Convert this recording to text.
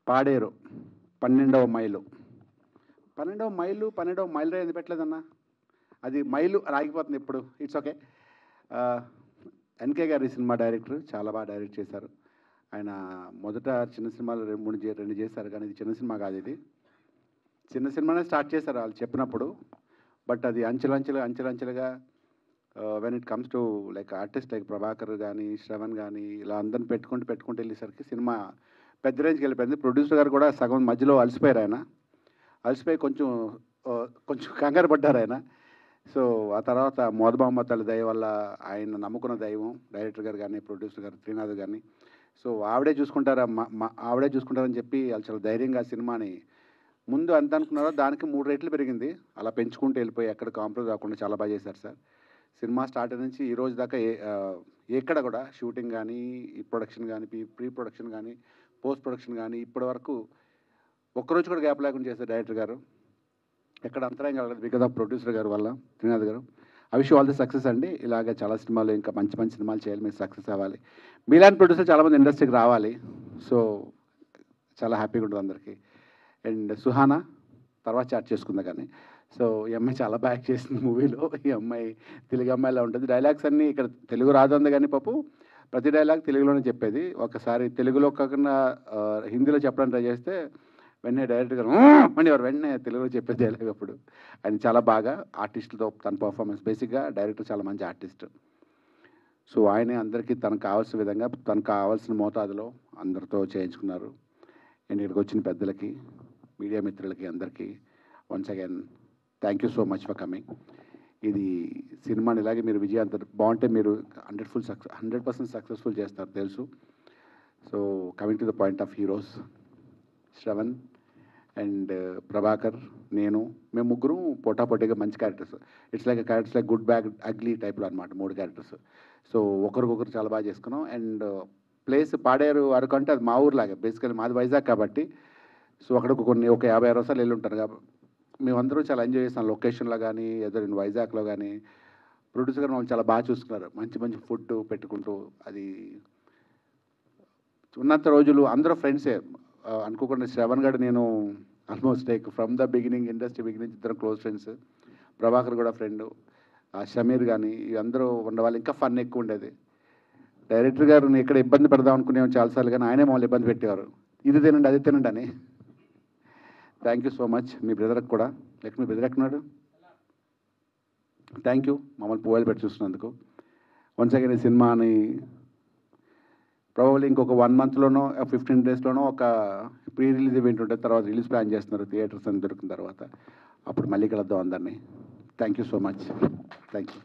పాడేరు 12వ మైలు. 12వ మైలు 12వ మైలు ఎందుకు పెట్టలేదన్నా? అది మైలు ఆగిపోతుంది ఇప్పుడు. It's okay. ఎన్కే గారి సినిమా డైరెక్టర్ చాలా బాగా డైరెక్ట్ చేశారు. ఆయన మొదట చిన్న సినిమాలు రెండు చేశారు, కానీ ఇది చిన్న సినిమా కాదు. ఇది చిన్న సినిమానే స్టార్ట్ చేశారు వాళ్ళు చెప్పినప్పుడు. బట్ అది అంచెలంచెలుగా when it comes to like artist like Prabhakar కానీ, శ్రవణ్ కానీ, ఇలా అందరిని పెట్టుకుంటూ వెళ్ళేసరికి సినిమా పెద్ద రేంజ్కి వెళ్ళిపోయింది. ప్రొడ్యూసర్ గారు కూడా సగం మధ్యలో అలసిపోయారు. ఆయన అలసిపోయి కొంచెం కంగారు పడ్డారు ఆయన. సో ఆ తర్వాత మోదబామ్మ తల్లి దయ వల్ల, ఆయన నమ్ముకున్న దైవం డైరెక్టర్ గారు కానీ, ప్రొడ్యూసర్ గారు త్రినాథ్ కానీ, సో ఆవిడే చూసుకుంటారని చెప్పి వాళ్ళు చాలా ధైర్యంగా సినిమాని ముందు ఎంత అనుకున్నారో దానికి 3 రెట్లు పెరిగింది. అలా పెంచుకుంటూ వెళ్ళిపోయి ఎక్కడ కాంప్రమైజ్ అవ్వకుండా చాలా బాగా చేశారు సార్. సినిమా స్టార్ట్ నుంచి ఈ రోజు దాకా ఎక్కడ కూడా షూటింగ్ కానీ, ఈ ప్రొడక్షన్ కానీ, ప్రీ ప్రొడక్షన్ కానీ, పోస్ట్ ప్రొడక్షన్ కానీ ఇప్పటి వరకు ఒక్కరోజు కూడా గ్యాప్ లేకుండా చేశారు డైరెక్టర్ గారు. ఎక్కడ అంతరాయం కలగదు బికాజ్ ఆఫ్ ప్రొడ్యూసర్ గారు వల్ల, త్రినాథ్ గారు. I wish all the success అండి. ఇలాగ చాలా సినిమాలు ఇంకా మంచి మంచి సినిమాలు చేయాలి, మీరు సక్సెస్ అవ్వాలి. మీలాంటి ప్రొడ్యూసర్ చాలామంది ఇండస్ట్రీకి రావాలి. సో చాలా హ్యాపీగా ఉంటుంది అందరికీ. అండ్ సుహానా తర్వాత చాట్ చేసుకుందా కానీ, సో ఈ అమ్మాయి చాలా బాగా యాక్ట్ చేసింది మూవీలో. ఈ అమ్మాయి తెలుగు అమ్మాయిలా ఉంటుంది. డైలాగ్స్ అన్నీ ఇక్కడ తెలుగు రాదు కానీ పాపు ప్రతి డైలాగ్ తెలుగులోనే చెప్పేది. ఒకసారి తెలుగులో కాకుండా హిందీలో చెప్పడానికి ట్రై చేస్తే వెంటనే డైరెక్టర్ గారు అనేవారు, వెంటనే తెలుగులో చెప్పే డైలాగ్. అప్పుడు ఆయన చాలా బాగా ఆర్టిస్టులతో తన పర్ఫార్మెన్స్, బేసిక్గా డైరెక్టర్ చాలా మంచి ఆర్టిస్ట్. సో ఆయనే అందరికీ తనకు కావాల్సిన విధంగా, తనకు కావాల్సిన మోతాదులో అందరితో చేయించుకున్నారు. అండ్ ఇక్కడికి వచ్చిన పెద్దలకి, మీడియా మిత్రులకి అందరికీ once again thank you so much for coming. ఇది సినిమాని ఇలాగే మీరు విజయవంతం బాగుంటే మీరు 100% సక్సెస్ఫుల్ చేస్తారు తెలుసు. So coming to the point of heroes, Shravan and Prabhakar, మేము ముగ్గురు పోటాపోటీగా మంచి characters. It's like good bad ugly టైప్లో అనమాట, 3 క్యారెక్టర్స్. సో ఒకరికొకరు చాలా బాగా చేసుకున్నాం. అండ్ ప్లేస్ పాడేరు అరకు అంటే అది మా ఊర్లాగా, బేసికలీ మాది వైజాగ్ కాబట్టి. సో అక్కడికి ఒక 50 సార్లు వెళ్ళి ఉంటాను కాబట్టి మేమందరూ చాలా ఎంజాయ్ చేస్తాం లొకేషన్లో కానీ, ఏదో వైజాగ్లో కానీ. ప్రొడ్యూసర్ గారు మమ్మల్ని చాలా బాగా చూసుకున్నారు, మంచి మంచి ఫుడ్ పెట్టుకుంటూ. అది ఉన్నంత రోజులు అందరూ ఫ్రెండ్సే. అనుకోకుండా శ్రవణ్ గారు నేను almost like from the beginning, industry beginning ఇద్దరు క్లోజ్ ఫ్రెండ్స్. ప్రభాకర్ కూడా ఫ్రెండ్, షమీర్ కానీ, అందరూ ఉండేవాళ్ళు. ఇంకా ఫన్ ఎక్కువ ఉండేది. డైరెక్టర్ గారిని ఇక్కడ ఇబ్బంది పెడదాం అనుకునేమో చాలాసార్లు, కానీ ఆయనే మమ్మల్ని ఇబ్బంది పెట్టేవారు, ఇది తినండి అది తినండి అని. థ్యాంక్ యూ సో మచ్ మీ బ్రదర్కి కూడా. మీ బ్రదర్ ఎక్కడున్నాడు? థ్యాంక్ యూ మమ్మల్ని పోవాలి పెట్టి చూస్తున్నందుకు. వన్స్ అగైన్ ఈ సినిమాని ప్రాబబ్లీ ఇంకొక 1 మంత్లోనో 15 డేస్లోనో ఒక ప్రీ రిలీజ్ ఈవెంట్ ఉంటుంది, తర్వాత రిలీజ్ ప్లాన్ చేస్తున్నారు థియేటర్స్ అని దొరికిన తర్వాత. అప్పుడు మళ్ళీ కలుద్దాం అందరినీ. Thank you so much. Thank you.